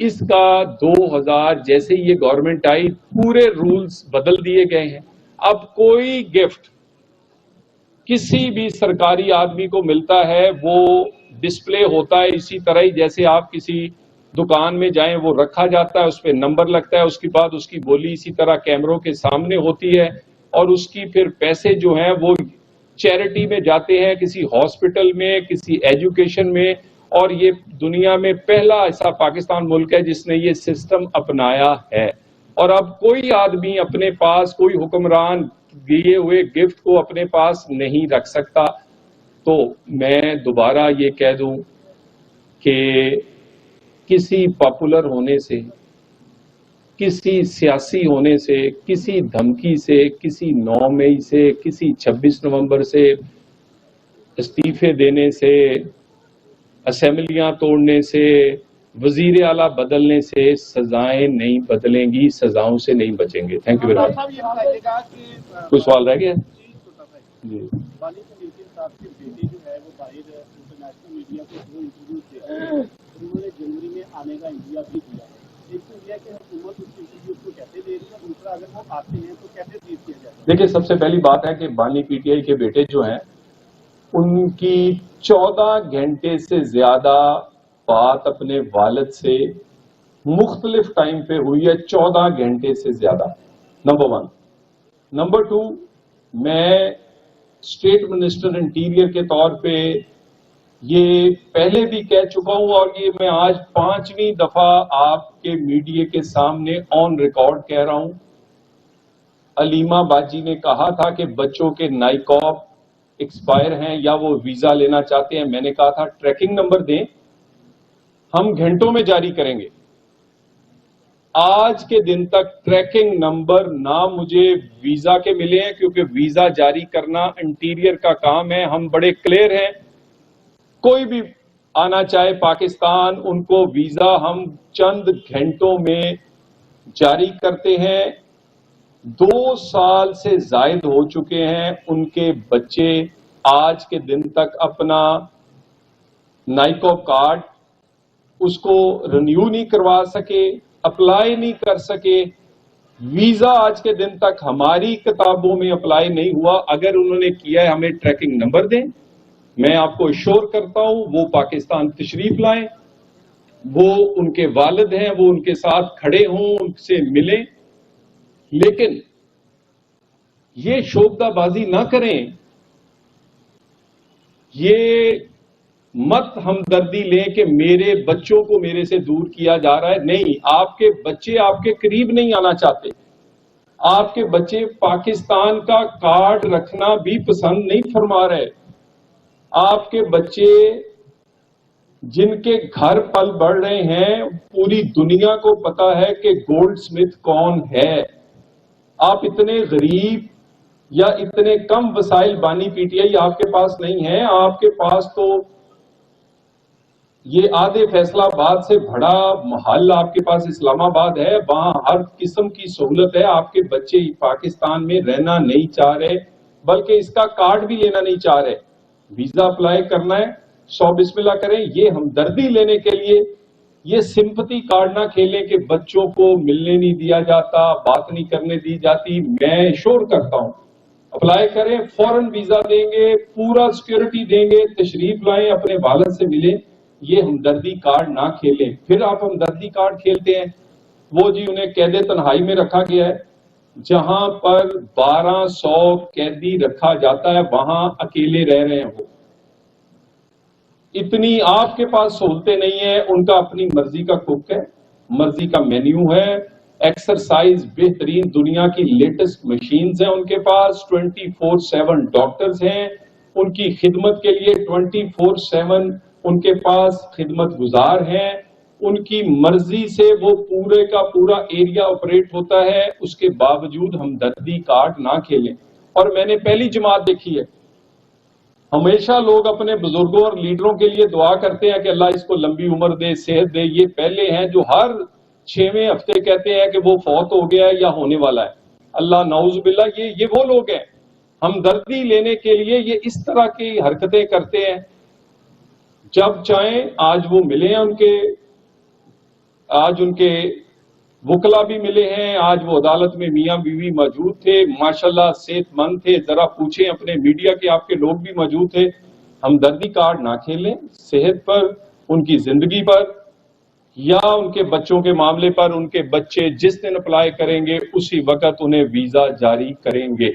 اس کا 2000 جیسے یہ گورنمنٹ آئی پورے رولز بدل دیے گئے ہیں. اب کوئی گفٹ کسی بھی سرکاری آدمی کو ملتا ہے وہ ڈسپلے ہوتا ہے اسی طرح ہی جیسے آپ کسی دکان میں جائیں وہ رکھا جاتا ہے, اس پہ نمبر لگتا ہے, اس کے بعد اس کی بولی اسی طرح کیمروں کے سامنے ہوتی ہے اور اس کی پھر پیسے جو ہیں وہ چیریٹی میں جاتے ہیں, کسی ہاسپٹل میں, کسی ایجوکیشن میں. اور یہ دنیا میں پہلا ایسا پاکستان ملک ہے جس نے یہ سسٹم اپنایا ہے. اور اب کوئی آدمی اپنے پاس, کوئی حکمران دیے ہوئے گفٹ کو اپنے پاس نہیں رکھ سکتا. تو میں دوبارہ یہ کہہ دوں کہ کسی پاپولر ہونے سے, کسی سیاسی ہونے سے, کسی دھمکی سے, کسی 9 مئی سے, کسی 26 نومبر سے, استعفے دینے سے, اسمبلیاں توڑنے سے, وزیر اعلیٰ بدلنے سے سزائیں نہیں بدلیں گی, سزاؤں سے نہیں بچیں گے. Thank you very much. کوئی سوال رہ گیا؟ جی جنوری میں آنے کا انڈیا بھی دیا. ایک تو یہ کہ حکومت اس انٹرویو کو کیسے دے رہی ہے, دوسرا اگر وہ آتے ہیں تو کیسے ٹریٹ کیا جائے. دیکھیے, سب سے پہلی بات ہے کہ بانی پی ٹی آئی کے بیٹے جو ہیں ان کی 14 گھنٹے سے زیادہ بات اپنے والد سے مختلف ٹائم پہ ہوئی ہے, 14 گھنٹے سے زیادہ. نمبر 1. نمبر 2, میں اسٹیٹ منسٹر انٹیریئر کے طور پہ یہ پہلے بھی کہہ چکا ہوں اور یہ میں آج 5ویں دفعہ آپ کے میڈیا کے سامنے آن ریکارڈ کہہ رہا ہوں. علیمہ باجی نے کہا تھا کہ بچوں کے نائکاپ ایکسپائر ہیں یا وہ ویزا لینا چاہتے ہیں. میں نے کہا تھا ٹریکنگ نمبر دیں, ہم گھنٹوں میں جاری کریں گے. آج کے دن تک ٹریکنگ نمبر نہ مجھے ویزا کے ملے ہیں, کیونکہ ویزا جاری کرنا انٹیریئر کا کام ہے. ہم بڑے کلیئر ہیں, کوئی بھی آنا چاہے پاکستان, ان کو ویزا ہم چند گھنٹوں میں جاری کرتے ہیں. 2 سال سے زائد ہو چکے ہیں, ان کے بچے آج کے دن تک اپنا نائکو کارڈ اس کو رینیو نہیں کروا سکے, اپلائی نہیں کر سکے. ویزا آج کے دن تک ہماری کتابوں میں اپلائی نہیں ہوا. اگر انہوں نے کیا ہے ہمیں ٹریکنگ نمبر دیں, میں آپ کو اشور کرتا ہوں وہ پاکستان تشریف لائیں, وہ ان کے والد ہیں, وہ ان کے ساتھ کھڑے ہوں, ان سے ملیں. لیکن یہ شوخدہ بازی نہ کریں, یہ مت ہمدردی لیں کہ میرے بچوں کو میرے سے دور کیا جا رہا ہے. نہیں, آپ کے بچے آپ کے قریب نہیں آنا چاہتے. آپ کے بچے پاکستان کا کارڈ رکھنا بھی پسند نہیں فرما رہے. آپ کے بچے جن کے گھر پل بڑھ رہے ہیں, پوری دنیا کو پتا ہے کہ گولڈ سمتھ کون ہے. آپ اتنے غریب یا اتنے کم وسائل بانی پی ٹی آئی آپ کے پاس نہیں ہے. آپ کے پاس تو یہ آدھے فیصلہ آباد سے بڑا محل آپ کے پاس اسلام آباد ہے, وہاں ہر قسم کی سہولت ہے. آپ کے بچے پاکستان میں رہنا نہیں چاہ رہے, بلکہ اس کا کارڈ بھی لینا نہیں چاہ رہے. ویزا اپلائی کرنا ہے, 100 بسم اللہ کریں. یہ ہمدردی لینے کے لیے یہ سمپتی کارڈ نہ کھیلیں کہ بچوں کو ملنے نہیں دیا جاتا, بات نہیں کرنے دی جاتی. میں شور کرتا ہوں, اپلائی کریں, فوراً ویزا دیں گے, پورا سیکورٹی دیں گے, تشریف لائیں, اپنے والد سے ملیں. یہ ہمدردی کارڈ نہ کھیلیں. پھر آپ ہمدردی کارڈ کھیلتے ہیں, وہ جی انہیں قید تنہائی میں رکھا گیا ہے. جہاں پر 1200 قیدی رکھا جاتا ہے وہاں اکیلے رہ رہے ہیں. وہ اتنی آپ کے پاس سہولتیں نہیں ہیں. ان کا اپنی مرضی کا کوک ہے, مرضی کا مینیو ہے, ایکسرسائز بہترین دنیا کی لیٹسٹ مشینز ہیں ان کے پاس, 24/7 ڈاکٹرز ہیں ان کی خدمت کے لیے, 24/7 ان کے پاس خدمت گزار ہیں. ان کی مرضی سے وہ پورے کا پورا ایریا آپریٹ ہوتا ہے. اس کے باوجود ہمدردی کارڈ نہ کھیلیں. اور میں نے پہلی جماعت دیکھی ہے, ہمیشہ لوگ اپنے بزرگوں اور لیڈروں کے لیے دعا کرتے ہیں کہ اللہ اس کو لمبی عمر دے, صحت دے. یہ پہلے ہیں جو ہر 6ویں ہفتے کہتے ہیں کہ وہ فوت ہو گیا ہے یا ہونے والا ہے. اللہ نعوذ باللہ, یہ وہ لوگ ہیں. ہمدردی لینے کے لیے یہ اس طرح کی حرکتیں کرتے ہیں. جب چاہیں آج وہ ملیں ان کے آج ان کے وکلا بھی ملے ہیں، آج وہ عدالت میں میاں بیوی موجود تھے، ماشاءاللہ صحت مند تھے. ذرا پوچھیں اپنے میڈیا کے آپ کے لوگ بھی موجود تھے. ہمدردی کارڈ نہ کھیلیں صحت پر، ان کی زندگی پر یا ان کے بچوں کے معاملے پر. ان کے بچے جس دن اپلائی کریں گے اسی وقت انہیں ویزا جاری کریں گے.